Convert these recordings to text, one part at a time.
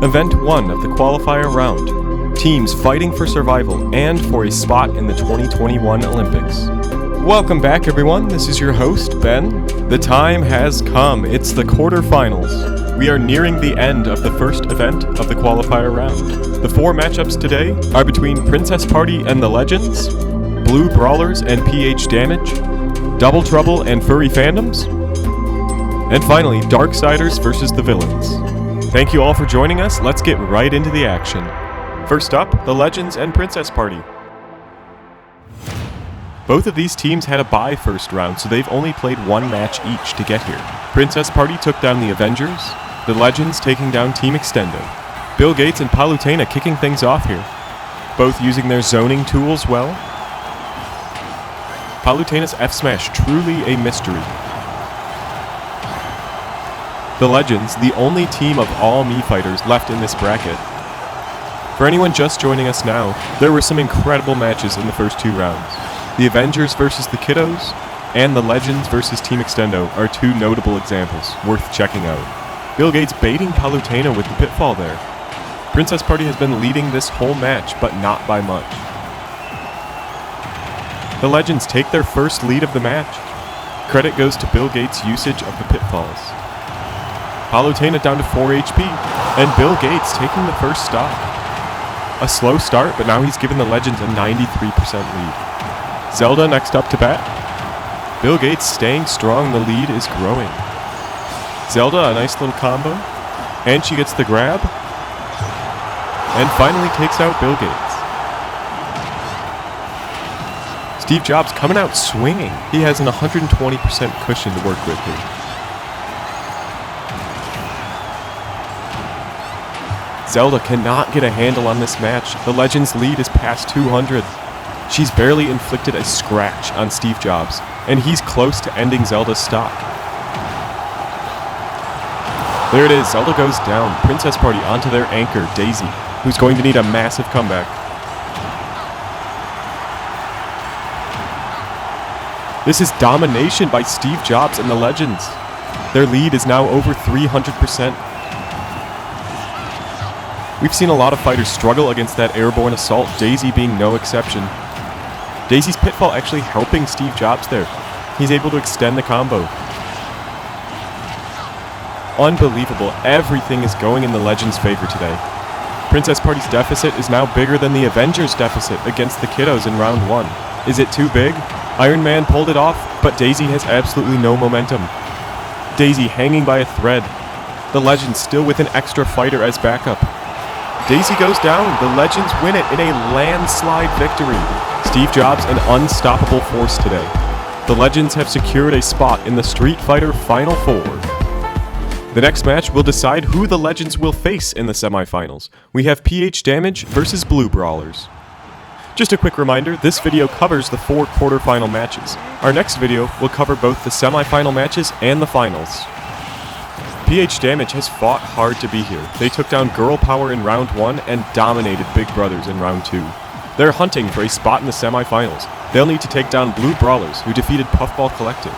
Event 1 of the Qualifier round. Teams fighting for survival and for a spot in the 2021 Olympics. Welcome back, everyone. This is your host, Ben. The time has come. It's the quarterfinals. We are nearing the end of the first event of the Qualifier round. The 4 matchups today are between Princess Party and the Legends, Blue Brawlers and PhDamage, Double Trouble and Furry Fandoms, and finally, Darksiders versus the Villains. Thank you all for joining us. Let's get right into the action. First up, the Legends and Princess Party. Both of these teams had a bye first round, so they've only played one match each to get here. Princess Party took down the Avengers, the Legends taking down Team Extendo. Bill Gates and Palutena kicking things off here, both using their zoning tools well. Palutena's F-Smash, truly a mystery. The Legends, the only team of all Mii fighters left in this bracket. For anyone just joining us now, there were some incredible matches in the first 2 rounds. The Avengers versus the Kiddos, and the Legends versus Team Extendo are 2 notable examples, worth checking out. Bill Gates baiting Palutena with the pitfall there. Princess Party has been leading this whole match, but not by much. The Legends take their first lead of the match. Credit goes to Bill Gates' usage of the pitfalls. Palutena down to 4 HP, and Bill Gates taking the first stock. A slow start, but now he's given the Legends a 93% lead. Zelda next up to bat. Bill Gates staying strong, the lead is growing. Zelda, a nice little combo, and she gets the grab, and finally takes out Bill Gates. Steve Jobs coming out swinging. He has an 120% cushion to work with here. Zelda cannot get a handle on this match. The Legends' lead is past 200. She's barely inflicted a scratch on Steve Jobs, and he's close to ending Zelda's stock. There it is, Zelda goes down. Princess Party onto their anchor, Daisy, who's going to need a massive comeback. This is domination by Steve Jobs and the Legends. Their lead is now over 300%. We've seen a lot of fighters struggle against that airborne assault, Daisy being no exception. Daisy's pitfall actually helping Steve Jobs there. He's able to extend the combo. Unbelievable. Everything is going in the Legends' favor today. Princess Party's deficit is now bigger than the Avengers' deficit against the Kiddos in round 1. Is it too big? Iron Man pulled it off, but Daisy has absolutely no momentum. Daisy hanging by a thread. The Legends still with an extra fighter as backup. Daisy goes down. The Legends win it in a landslide victory. Steve Jobs an unstoppable force today. The Legends have secured a spot in the Street Fighter Final 4. The next match will decide who the Legends will face in the semifinals. We have PhDamage versus Blue Brawlers. Just a quick reminder, this video covers the 4 quarterfinal matches. Our next video will cover both the semifinal matches and the finals. PhDamage has fought hard to be here. They took down Girl Power in round 1 and dominated Big Brothers in round 2. They're hunting for a spot in the semifinals. They'll need to take down Blue Brawlers, who defeated Puffball Collective.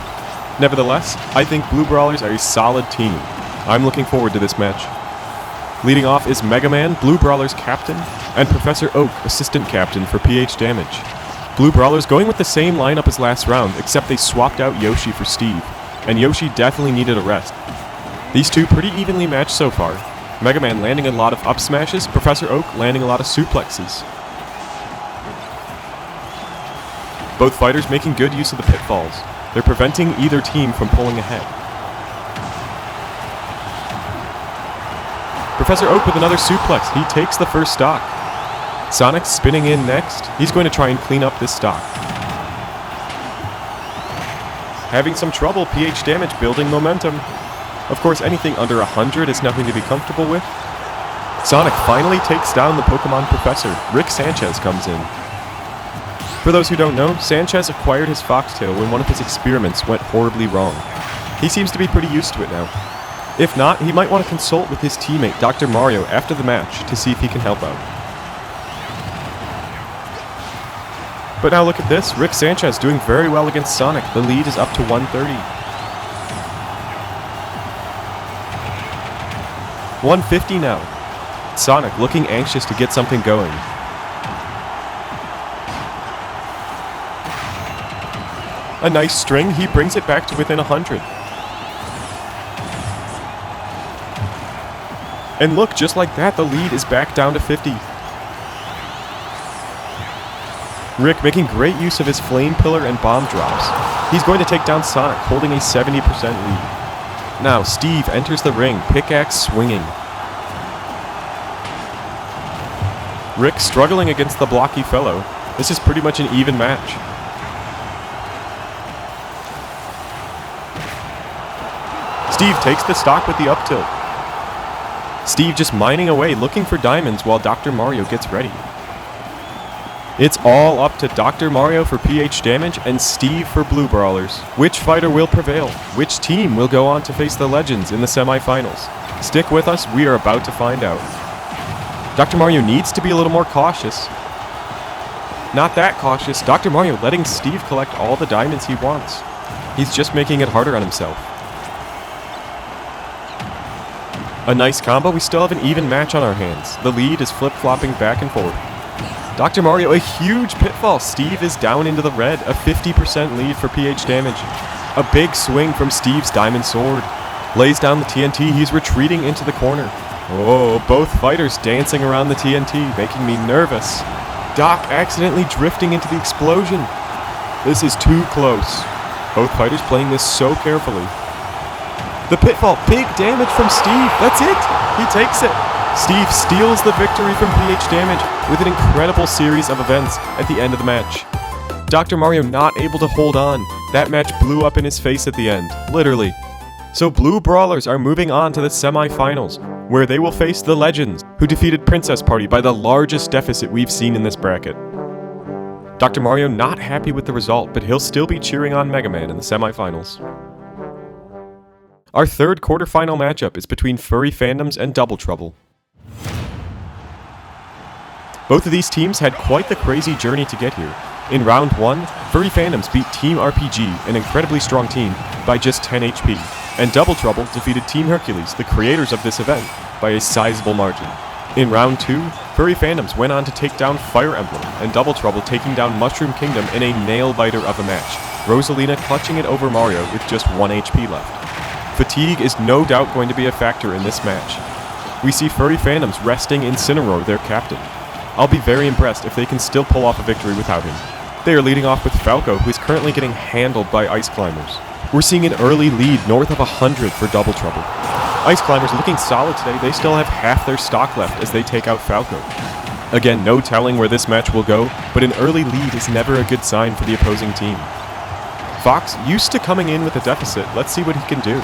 Nevertheless, I think Blue Brawlers are a solid team. I'm looking forward to this match. Leading off is Mega Man, Blue Brawlers captain, and Professor Oak, assistant captain for PhDamage. Blue Brawlers going with the same lineup as last round, except they swapped out Yoshi for Steve, and Yoshi definitely needed a rest. These 2 pretty evenly matched so far. Mega Man landing a lot of up smashes, Professor Oak landing a lot of suplexes. Both fighters making good use of the pitfalls. They're preventing either team from pulling ahead. Professor Oak with another suplex. He takes the first stock. Sonic spinning in next. He's going to try and clean up this stock. Having some trouble, PhDamage building momentum. Of course, anything under 100 is nothing to be comfortable with. Sonic finally takes down the Pokemon Professor. Rick Sanchez comes in. For those who don't know, Sanchez acquired his foxtail when one of his experiments went horribly wrong. He seems to be pretty used to it now. If not, he might want to consult with his teammate, Dr. Mario, after the match to see if he can help out. But now look at this, Rick Sanchez doing very well against Sonic. The lead is up to 130. 150 now. Sonic looking anxious to get something going. A nice string, he brings it back to within 100. And look, just like that, the lead is back down to 50. Rick making great use of his flame pillar and bomb drops. He's going to take down Sonic, holding a 70% lead. Now, Steve enters the ring, pickaxe swinging. Rick struggling against the blocky fellow. This is pretty much an even match. Steve takes the stock with the up tilt. Steve just mining away, looking for diamonds while Dr. Mario gets ready. It's all up to Dr. Mario for PhDamage and Steve for Blue Brawlers. Which fighter will prevail? Which team will go on to face the Legends in the semifinals? Stick with us, we are about to find out. Dr. Mario needs to be a little more cautious. Not that cautious. Dr. Mario letting Steve collect all the diamonds he wants. He's just making it harder on himself. A nice combo. We still have an even match on our hands. The lead is flip-flopping back and forth. Dr. Mario, a huge pitfall. Steve is down into the red. A 50% lead for PhDamage. A big swing from Steve's diamond sword. Lays down the TNT. He's retreating into the corner. Oh, both fighters dancing around the TNT, making me nervous. Doc accidentally drifting into the explosion. This is too close. Both fighters playing this so carefully. The pitfall, big damage from Steve. That's it. He takes it. Steve steals the victory from PhDamage with an incredible series of events at the end of the match. Dr. Mario not able to hold on. That match blew up in his face at the end, literally. So Blue Brawlers are moving on to the semifinals, where they will face the Legends, who defeated Princess Party by the largest deficit we've seen in this bracket. Dr. Mario not happy with the result, but he'll still be cheering on Mega Man in the semifinals. Our third quarterfinal matchup is between Furry Fandoms and Double Trouble. Both of these teams had quite the crazy journey to get here. In round 1, Furry Fandoms beat Team RPG, an incredibly strong team, by just 10 HP, and Double Trouble defeated Team Hercules, the creators of this event, by a sizable margin. In round 2, Furry Fandoms went on to take down Fire Emblem, and Double Trouble taking down Mushroom Kingdom in a nail-biter of a match, Rosalina clutching it over Mario with just 1 HP left. Fatigue is no doubt going to be a factor in this match. We see Furry Fandoms resting Incineroar, their captain. I'll be very impressed if they can still pull off a victory without him. They are leading off with Falco, who is currently getting handled by Ice Climbers. We're seeing an early lead north of 100 for Double Trouble. Ice Climbers looking solid today. They still have half their stock left as they take out Falco. Again, no telling where this match will go, but an early lead is never a good sign for the opposing team. Fox, used to coming in with a deficit, let's see what he can do.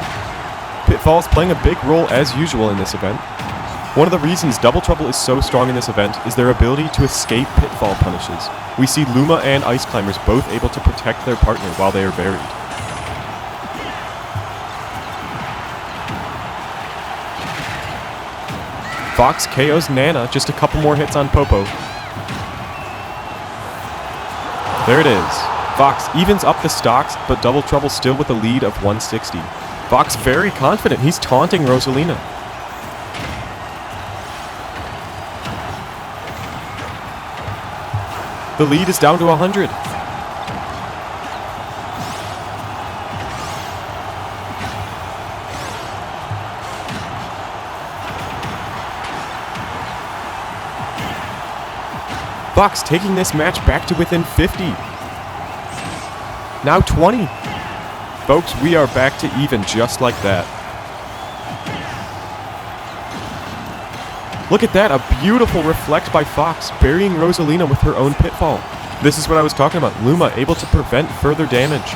Pitfall's playing a big role as usual in this event. One of the reasons Double Trouble is so strong in this event is their ability to escape Pitfall punishes. We see Luma and Ice Climbers both able to protect their partner while they are buried. Fox KOs Nana, just a couple more hits on Popo. There it is. Fox evens up the stocks, but Double Trouble still with a lead of 160. Fox very confident. He's taunting Rosalina. The lead is down to 100. Fox taking this match back to within 50. Now 20. Folks, we are back to even just like that. Look at that, a beautiful reflect by Fox, burying Rosalina with her own pitfall. This is what I was talking about, Luma able to prevent further damage.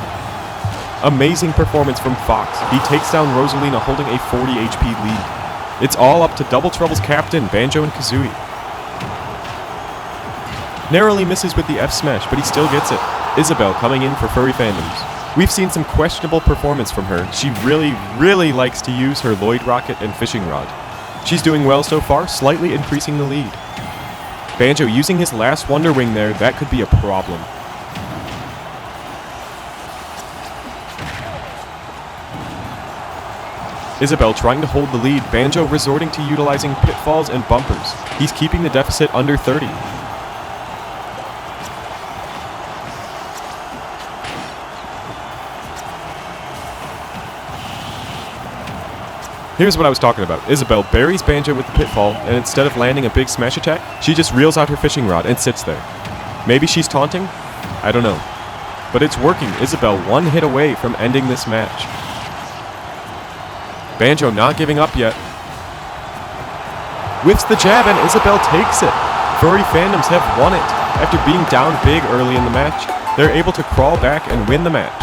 Amazing performance from Fox. He takes down Rosalina holding a 40 HP lead. It's all up to Double Trouble's captain, Banjo and Kazooie. Narrowly misses with the F smash, but he still gets it. Isabelle coming in for Furry Fandoms. We've seen some questionable performance from her. She really likes to use her Lloyd Rocket and Fishing Rod. She's doing well so far, slightly increasing the lead. Banjo using his last Wonder Wing there, that could be a problem. Isabel trying to hold the lead, Banjo resorting to utilizing pitfalls and bumpers. He's keeping the deficit under 30. Here's what I was talking about. Isabel buries Banjo with the pitfall, and instead of landing a big smash attack, she just reels out her fishing rod and sits there. Maybe she's taunting? I don't know. But it's working. Isabel one hit away from ending this match. Banjo not giving up yet. Whiffs the jab and Isabel takes it. Furry Fandoms have won it. After being down big early in the match, they're able to crawl back and win the match.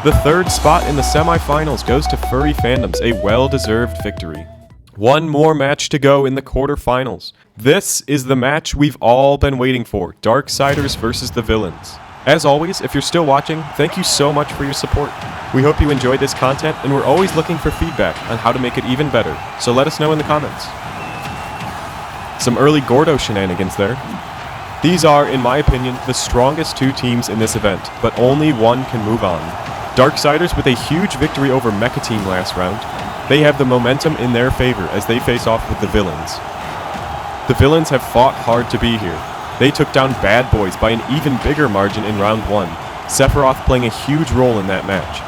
The third spot in the semifinals goes to Furry Fandoms, a well-deserved victory. One more match to go in the quarterfinals. This is the match we've all been waiting for, Darksiders versus the Villains. As always, if you're still watching, thank you so much for your support. We hope you enjoyed this content, and we're always looking for feedback on how to make it even better, so let us know in the comments. Some early Gordo shenanigans there. These are, in my opinion, the strongest two teams in this event, but only one can move on. Darksiders with a huge victory over Mecha Team last round. They have the momentum in their favor as they face off with the Villains. The Villains have fought hard to be here. They took down Bad Boys by an even bigger margin in round 1, Sephiroth playing a huge role in that match.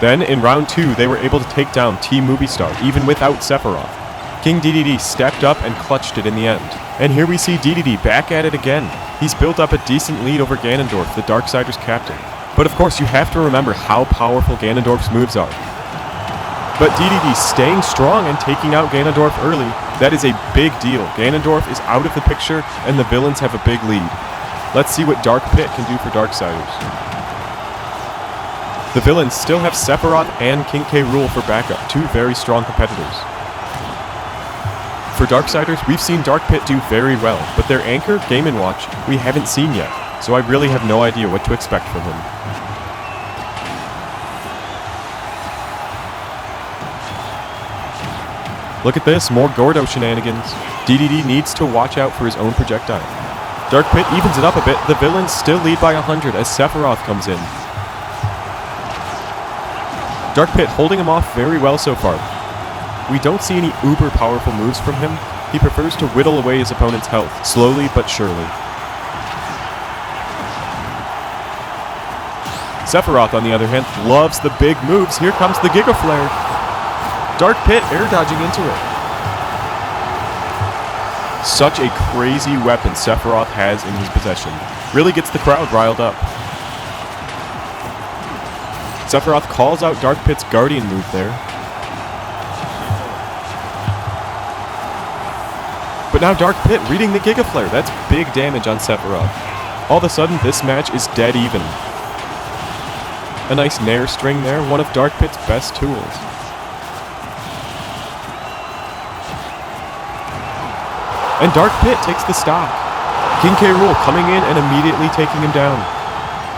Then, in round 2, they were able to take down Team Movie Star, even without Sephiroth. King DDD stepped up and clutched it in the end. And here we see DDD back at it again. He's built up a decent lead over Ganondorf, the Darksiders captain. But of course, you have to remember how powerful Ganondorf's moves are. But DDD staying strong and taking out Ganondorf early, that is a big deal. Ganondorf is out of the picture, and the Villains have a big lead. Let's see what Dark Pit can do for Darksiders. The Villains still have Sephiroth and King K. Rool for backup, two very strong competitors. For Darksiders, we've seen Dark Pit do very well, but their anchor, Game & Watch, we haven't seen yet, so I really have no idea what to expect from him. Look at this, more Gordo shenanigans. DDD needs to watch out for his own projectile. Dark Pit evens it up a bit. The Villains still lead by 100 as Sephiroth comes in. Dark Pit holding him off very well so far. We don't see any uber powerful moves from him. He prefers to whittle away his opponent's health, slowly but surely. Sephiroth, on the other hand, loves the big moves. Here comes the Giga Flare. Dark Pit air dodging into it. Such a crazy weapon Sephiroth has in his possession. Really gets the crowd riled up. Sephiroth calls out Dark Pit's Guardian move there. But now Dark Pit reading the Giga Flare. That's big damage on Sephiroth. All of a sudden, this match is dead even. A nice Nair string there, one of Dark Pit's best tools. And Dark Pit takes the stock. King K. Rool coming in and immediately taking him down.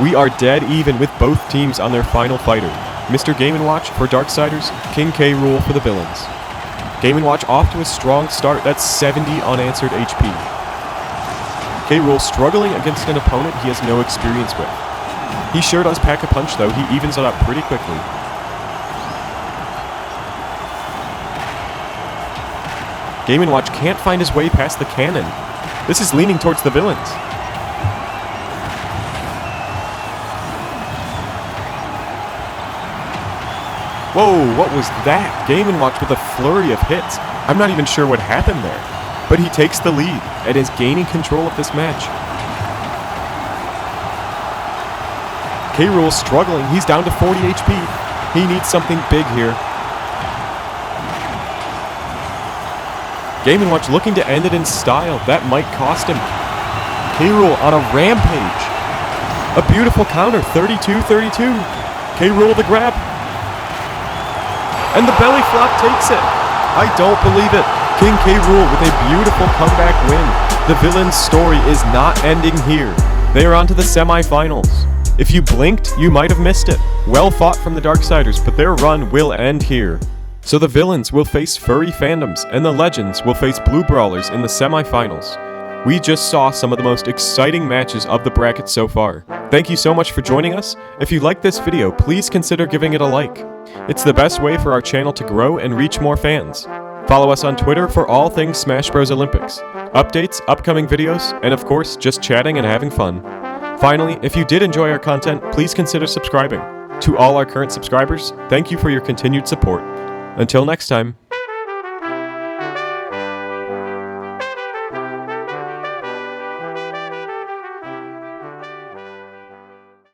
We are dead even with both teams on their final fighter. Mr. Game & Watch for Darksiders, King K. Rool for the Villains. Game & Watch off to a strong start. That's 70 unanswered HP. K. Rool struggling against an opponent he has no experience with. He sure does pack a punch though. He evens it up pretty quickly. Game & Watch can't find his way past the cannon. This is leaning towards the Villains. Whoa, what was that? Game & Watch with a flurry of hits. I'm not even sure what happened there. But he takes the lead and is gaining control of this match. K. Rool struggling. He's down to 40 HP. He needs something big here. Game & Watch looking to end it in style. That might cost him. K. Rool on a rampage. A beautiful counter. 32-32. K. Rool the grab. And the belly flop takes it. I don't believe it. King K. Rool with a beautiful comeback win. The Villains' story is not ending here. They are on to the semifinals. If you blinked, you might have missed it. Well fought from the Darksiders, but their run will end here. So the Villains will face Furry Fandoms, and the Legends will face Blue Brawlers in the semifinals. We just saw some of the most exciting matches of the bracket so far. Thank you so much for joining us. If you liked this video, please consider giving it a like. It's the best way for our channel to grow and reach more fans. Follow us on Twitter for all things Smash Bros. Olympics, updates, upcoming videos, and of course, just chatting and having fun. Finally, if you did enjoy our content, please consider subscribing. To all our current subscribers, thank you for your continued support. Until next time.